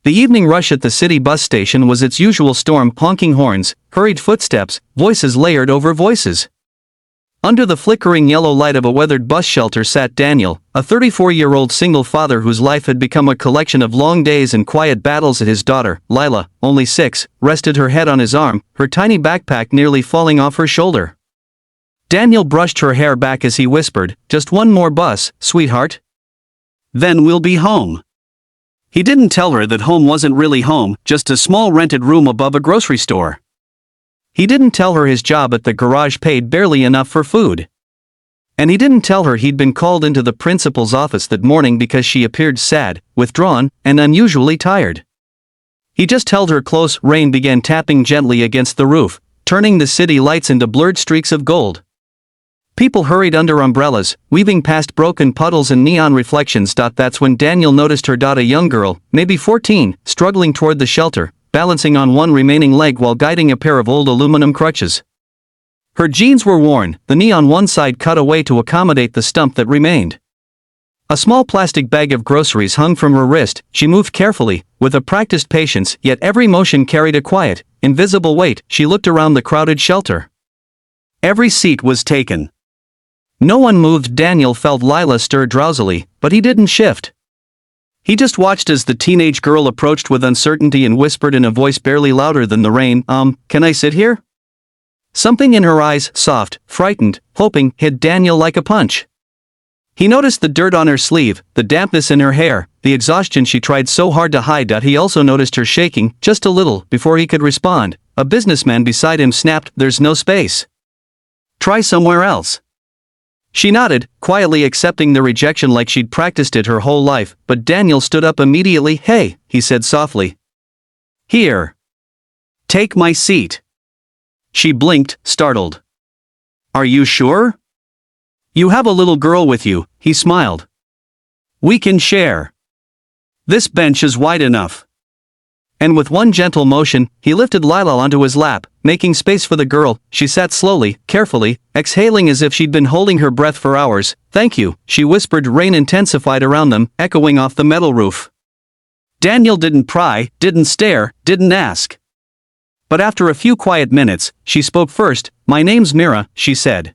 The evening rush at the city bus station was its usual storm: honking horns, hurried footsteps, voices layered over voices. Under the flickering yellow light of a weathered bus shelter sat Daniel, a 34-year-old single father whose life had become a collection of long days and quiet battles. His daughter, Lila, only 6, rested her head on his arm, her tiny backpack nearly falling off her shoulder. Daniel brushed her hair back as he whispered, "Just one more bus, sweetheart. Then we'll be home." He didn't tell her that home wasn't really home, just a small rented room above a grocery store. He didn't tell her his job at the garage paid barely enough for food. And he didn't tell her he'd been called into the principal's office that morning because she appeared sad, withdrawn, and unusually tired. He just held her close. Rain began tapping gently against the roof, turning the city lights into blurred streaks of gold. People hurried under umbrellas, weaving past broken puddles and neon reflections. That's when Daniel noticed her daughter, a young girl, maybe 14, struggling toward the shelter, balancing on one remaining leg while guiding a pair of old aluminum crutches. Her jeans were worn, the knee on one side cut away to accommodate the stump that remained. A small plastic bag of groceries hung from her wrist. She moved carefully, with a practiced patience, yet every motion carried a quiet, invisible weight. She looked around the crowded shelter. Every seat was taken. No one moved. Daniel felt Lila stir drowsily, but he didn't shift. He just watched as the teenage girl approached with uncertainty and whispered in a voice barely louder than the rain, "Can I sit here?" Something in her eyes, soft, frightened, hoping, hit Daniel like a punch. He noticed the dirt on her sleeve, the dampness in her hair, the exhaustion she tried so hard to hide. He also noticed her shaking, just a little, before he could respond. A businessman beside him snapped, "There's no space. Try somewhere else." She nodded, quietly accepting the rejection like she'd practiced it her whole life, but Daniel stood up immediately. "Hey," he said softly. "Here. Take my seat." She blinked, startled. "Are you sure? You have a little girl with you," he smiled. "We can share. This bench is wide enough." And with one gentle motion, he lifted Lila onto his lap, making space for the girl. She sat slowly, carefully, exhaling as if she'd been holding her breath for hours. "Thank you," she whispered. Rain intensified around them, echoing off the metal roof. Daniel didn't pry, didn't stare, didn't ask. But after a few quiet minutes, she spoke first. "My name's Mira," she said.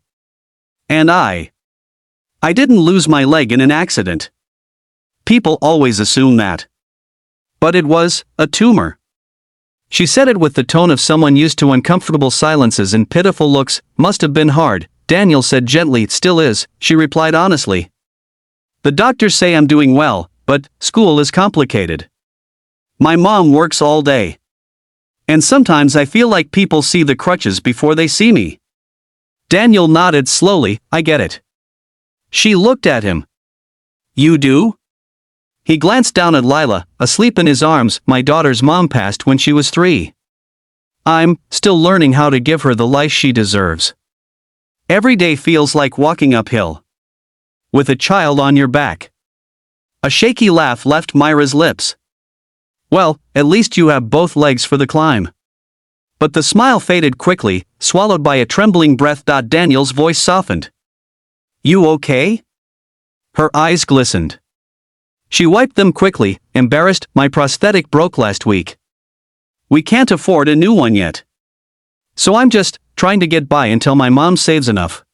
"And I didn't lose my leg in an accident. People always assume that. But it was a tumor." She said it with the tone of someone used to uncomfortable silences and pitiful looks. "Must have been hard," Daniel said gently. "It still is," she replied honestly. "The doctors say I'm doing well, but school is complicated. My mom works all day. And sometimes I feel like people see the crutches before they see me." Daniel nodded slowly. "I get it." She looked at him. "You do?" He glanced down at Lila, asleep in his arms. "My daughter's mom passed when she was 3. I'm still learning how to give her the life she deserves. Every day feels like walking uphill with a child on your back." A shaky laugh left Myra's lips. "Well, at least you have both legs for the climb." But the smile faded quickly, swallowed by a trembling breath. Daniel's voice softened. "You okay?" Her eyes glistened. She wiped them quickly, embarrassed. "My prosthetic broke last week. We can't afford a new one yet. So I'm just trying to get by until my mom saves enough."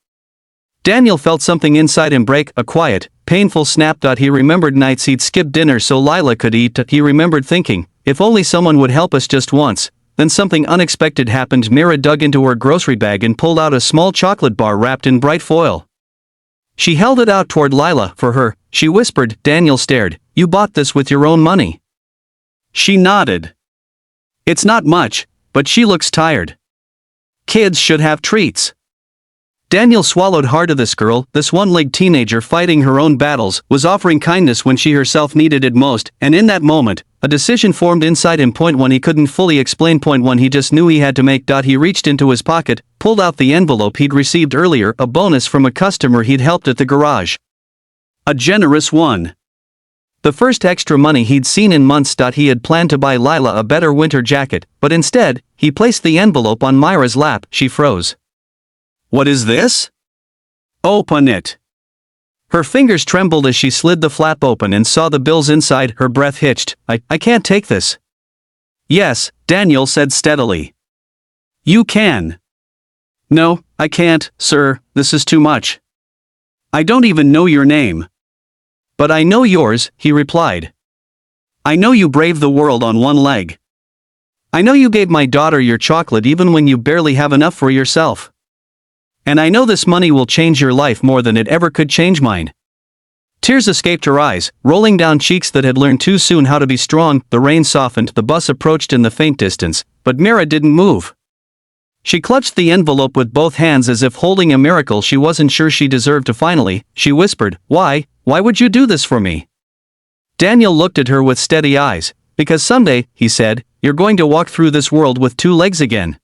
Daniel felt something inside him break, a quiet, painful snap. He remembered nights he'd skip dinner so Lila could eat. He remembered thinking, if only someone would help us just once. Then something unexpected happened. Mira dug into her grocery bag and pulled out a small chocolate bar wrapped in bright foil. She held it out toward Lila. "For her," she whispered. Daniel stared. "You bought this with your own money?" She nodded. "It's not much, but she looks tired. Kids should have treats." Daniel swallowed hard. This girl, this one-legged teenager fighting her own battles, was offering kindness when she herself needed it most, and in that moment, a decision formed inside him. Point 1, he couldn't fully explain. Point 1, he just knew he had to make. He reached into his pocket, pulled out the envelope he'd received earlier, a bonus from a customer he'd helped at the garage. A generous one. The first extra money he'd seen in months. He had planned to buy Lila a better winter jacket, but instead, he placed the envelope on Myra's lap. She froze. "What is this?" "Open it." Her fingers trembled as she slid the flap open and saw the bills inside. Her breath hitched. I can't take this. Yes, Daniel said steadily. You can. No, I can't, sir, this is too much. I don't even know your name. But I know yours, he replied. I know you braved the world on one leg. I know you gave my daughter your chocolate even when you barely have enough for yourself. And I know this money will change your life more than it ever could change mine. Tears escaped her eyes, rolling down cheeks that had learned too soon how to be strong. The rain softened, the bus approached in the faint distance, but Mira didn't move. She clutched the envelope with both hands as if holding a miracle she wasn't sure she deserved. Finally, she whispered, Why would you do this for me? Daniel looked at her with steady eyes. Because someday, he said, you're going to walk through this world with two legs again.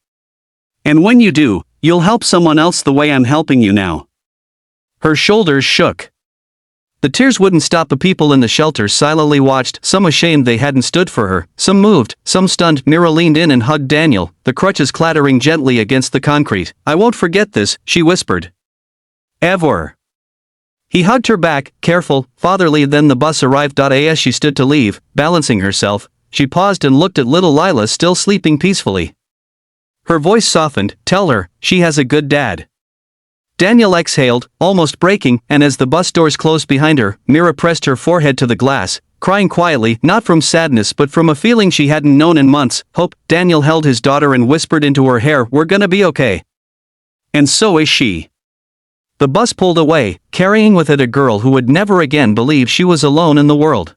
And when you do, you'll help someone else the way I'm helping you now. Her shoulders shook. The tears wouldn't stop. The people in the shelter silently watched, some ashamed they hadn't stood for her, some moved, some stunned. Mira leaned in and hugged Daniel, the crutches clattering gently against the concrete. I won't forget this, she whispered. Ever. He hugged her back, careful, fatherly. Then the bus arrived. As she stood to leave, balancing herself, she paused and looked at little Lila still sleeping peacefully. Her voice softened, tell her, she has a good dad. Daniel exhaled, almost breaking, and as the bus doors closed behind her, Mira pressed her forehead to the glass, crying quietly, not from sadness but from a feeling she hadn't known in months, hope. Daniel held his daughter and whispered into her hair, we're gonna be okay. And so is she. The bus pulled away, carrying with it a girl who would never again believe she was alone in the world.